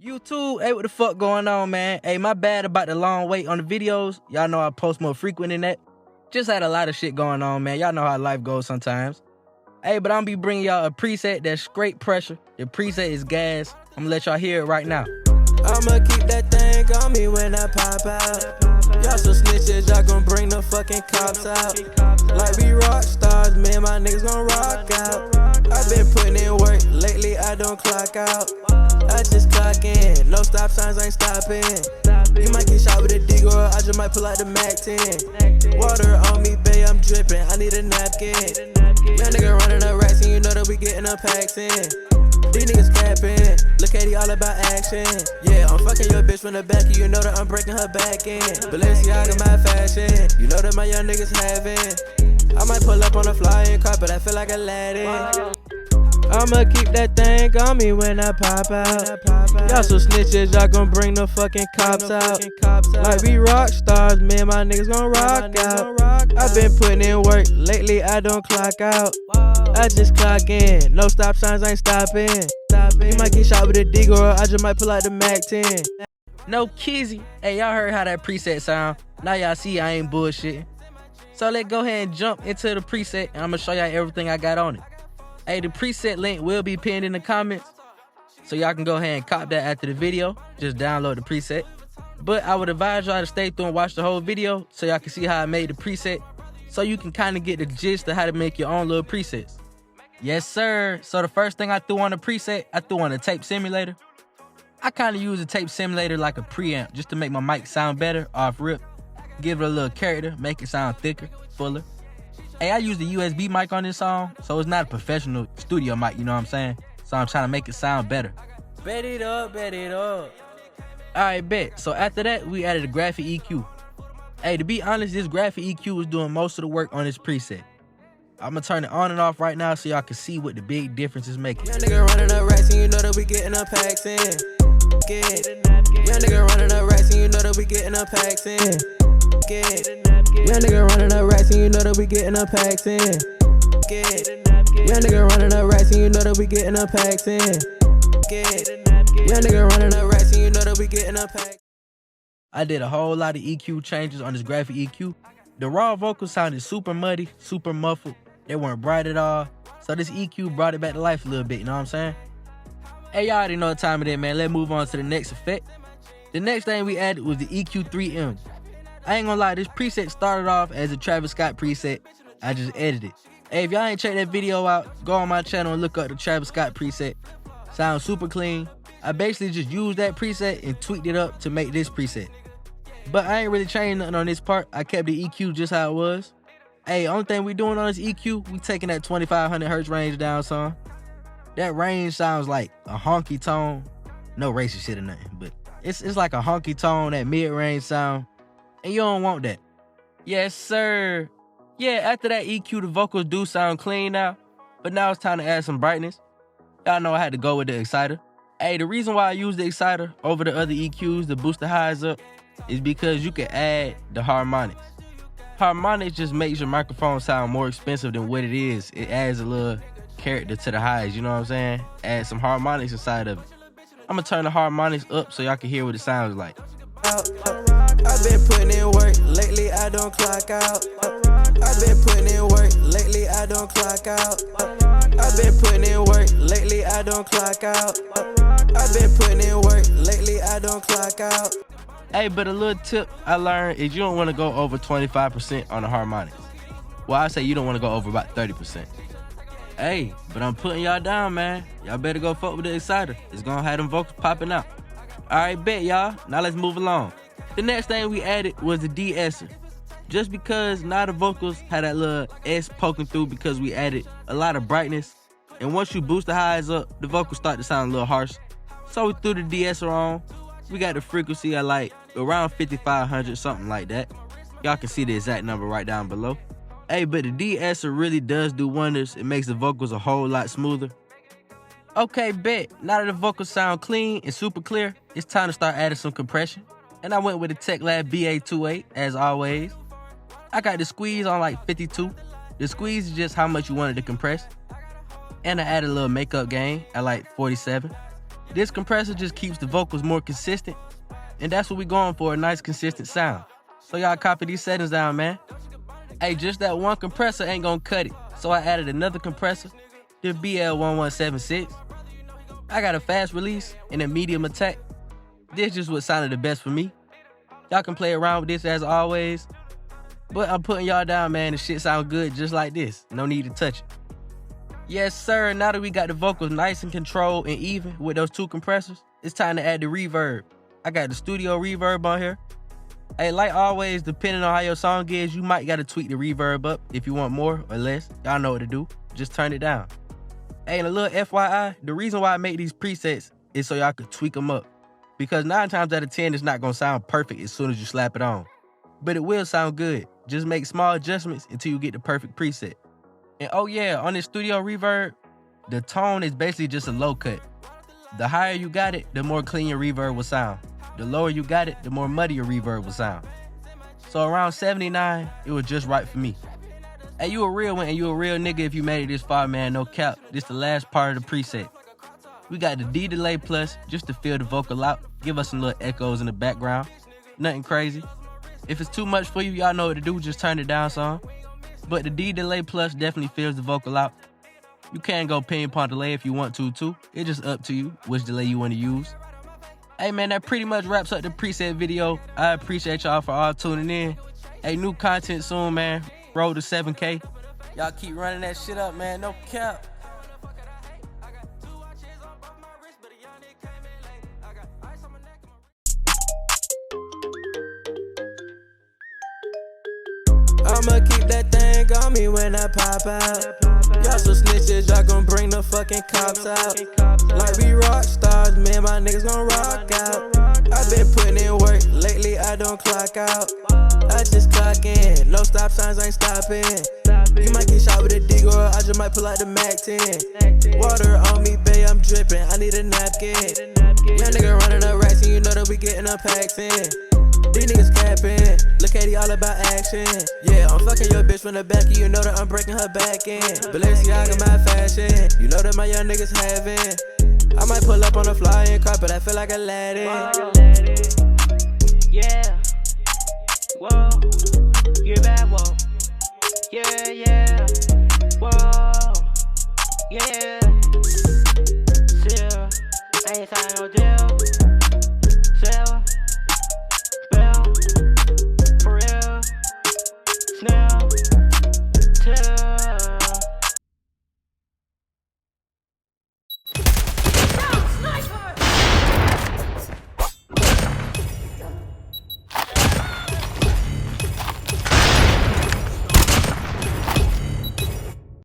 YouTube, hey, what the fuck going on, man? Hey, my bad about the long wait on the videos. Y'all know I post more frequent than that. Just had a lot of shit going on, man. Y'all know how life goes sometimes. Hey, but I'm gonna be bringing y'all a preset that's straight pressure. The preset is gas. I'm gonna let y'all hear it right now. I'ma keep that thing on me when I pop out. Y'all some snitches, y'all gon' bring the fucking cops out. Like we rock stars, man, my niggas gon' rock out. I've been putting in work, lately I don't clock out. I just clock in, no stop signs, ain't stopping. You might get shot with a dig or I just might pull out the Mac 10. Water on me, babe, I'm dripping, I need a napkin. Young nigga running up racks and you know that we getting up packs in. These niggas capping, look at he all about action. Yeah, I'm fucking your bitch from the back, you know that I'm breaking her back in. Balenciaga my fashion, you know that my young niggas having. I might pull up on a flying car, but I feel like Aladdin. I'ma keep that thing on me when I pop out. Y'all some snitches, y'all gon' bring the fucking cops out. Like we rock stars, man, my niggas gon' rock out. I've been putting in work, lately I don't clock out. I just clock in, no stop signs, ain't stopping. You might get shot with a dig or I just might pull out the Mac 10. No kizzy. Hey, y'all heard how that preset sound. Now y'all see I ain't bullshitting. So let's go ahead and jump into the preset and I'm gonna show y'all everything I got on it. Hey, the preset link will be pinned in the comments, so y'all can go ahead and cop that after the video. Just download the preset. But I would advise y'all to stay through and watch the whole video so y'all can see how I made the preset, so you can kind of get the gist of how to make your own little presets. Yes, sir. So the first thing I threw on the preset, I threw on a tape simulator. I kind of use a tape simulator like a preamp just to make my mic sound better off rip. Give it a little character, make it sound thicker, fuller. Hey, I use the USB mic on this song, so it's not a professional studio mic, you know what I'm saying? So I'm trying to make it sound better. Bet it up, bet it up. Alright, bet. So after that, we added a graphic EQ. Hey, to be honest, this graphic EQ was doing most of the work on this preset. I'm gonna turn it on and off right now so y'all can see what the big difference is making. Young nigga running up racks and you know that we getting up packs in. Young nigga running up racks and you know that we getting up packs in. Young nigga running up racks and you know that we getting up packs in. Young nigga running up racks and you know that we getting up packs in. Young nigga running up racks and you know that we getting up packs. I did a whole lot of EQ changes on this graphic EQ. The raw vocals sounded super muddy, super muffled. They weren't bright at all. So this EQ brought it back to life a little bit, you know what I'm saying? Hey, y'all already know what time it is, man. Let's move on to the next effect. The next thing we added was the EQ3M. I ain't gonna lie, this preset started off as a Travis Scott preset. I just edited it. Hey, if y'all ain't checked that video out, go on my channel and look up the Travis Scott preset. Sounds super clean. I basically just used that preset and tweaked it up to make this preset. But I ain't really changed nothing on this part. I kept the EQ just how it was. Hey, only thing we doing on this EQ, we taking that 2500 hertz range down some. That range sounds like a honky tone. No racist shit or nothing, but it's like a honky tone, that mid-range sound. And you don't want that. Yes, sir. Yeah, after that EQ, the vocals do sound clean now. But now it's time to add some brightness. Y'all know I had to go with the exciter. Hey, the reason why I use the exciter over the other EQs to boost the highs up is because you can add the harmonics. Harmonics just makes your microphone sound more expensive than what it is. It adds a little character to the highs, you know what I'm saying? Add some harmonics inside of it. I'm gonna turn the harmonics up so y'all can hear what it sounds like. I've been putting in work, lately I don't clock out. I've been putting in work, lately I don't clock out. I've been putting in work, lately I don't clock out. I've been putting in work, lately I don't clock out. Hey, but a little tip I learned is you don't want to go over 25% on the harmonics. Well, I say you don't want to go over about 30%. Hey, but I'm putting y'all down, man. Y'all better go fuck with the exciter. It's gonna have them vocals popping out. Alright, bet y'all. Now let's move along. The next thing we added was the De-essing. Just because now the vocals had that little S poking through because we added a lot of brightness. And once you boost the highs up, the vocals start to sound a little harsh. So we threw the De-esser on. We got the frequency at like around 5500, something like that. Y'all can see the exact number right down below. Hey, but the De-esser really does do wonders. It makes the vocals a whole lot smoother. Okay, bet. Now that the vocals sound clean and super clear, it's time to start adding some compression. And I went with the TechLab BA28, as always. I got the squeeze on like 52. The squeeze is just how much you wanted to compress. And I added a little makeup gain at like 47. This compressor just keeps the vocals more consistent, and that's what we going for, a nice consistent sound. So y'all copy these settings down, man. Hey, just that one compressor ain't gonna cut it, so I added another compressor, the BL1176. I got a fast release and a medium attack. This just what sounded the best for me. Y'all can play around with this as always, but I'm putting y'all down, man. The shit sound good just like this. No need to touch it. Yes, sir. Now that we got the vocals nice and controlled and even with those two compressors, it's time to add the reverb. I got the studio reverb on here. Hey, like always, depending on how your song is, you might gotta tweak the reverb up if you want more or less. Y'all know what to do. Just turn it down. Hey, and a little FYI, the reason why I make these presets is so y'all could tweak them up. Because 9 times out of 10, it's not gonna sound perfect as soon as you slap it on. But it will sound good. Just make small adjustments until you get the perfect preset. And oh yeah, on this studio reverb, the tone is basically just a low cut. The higher you got it, the more clean your reverb will sound. The lower you got it, the more muddy your reverb will sound. So around 79, it was just right for me. Hey, you a real one and you a real nigga if you made it this far, man, no cap. This the last part of the preset. We got the D delay plus just to fill the vocal out, give us some little echoes in the background. Nothing crazy. If it's too much for you, y'all know what to do, just turn it down some. But the D delay plus definitely fills the vocal out. You can go ping pong delay if you want to too. It's just up to you which delay you want to use. Hey man, that pretty much wraps up the preset video. I appreciate y'all for all tuning in. Hey, new content soon, man. Road to 7K. Y'all keep running that shit up, man. No cap. I'ma keep that thing on me when I pop out. Y'all some snitches, y'all gon' bring the fucking cops out. Like we rock stars, me and my niggas gon' rock out. I been putting in work, lately I don't clock out. I just clock in, no stop signs, ain't stopping. You might get shot with a D, girl, I just might pull out the Mac 10. Water on me, babe, I'm dripping, I need a napkin. Young nigga running up racks and you know that we getting up packs in. These niggas capping, look at he all about action. Yeah, I'm fucking your bitch from the back, you know that I'm breaking her back in. Balenciaga my fashion, you know that my young niggas having. I might pull up on a flying carpet, I feel like Aladdin. Yeah, whoa, you bad, whoa. Yeah, yeah, whoa, yeah. Still, I ain't signing no deal.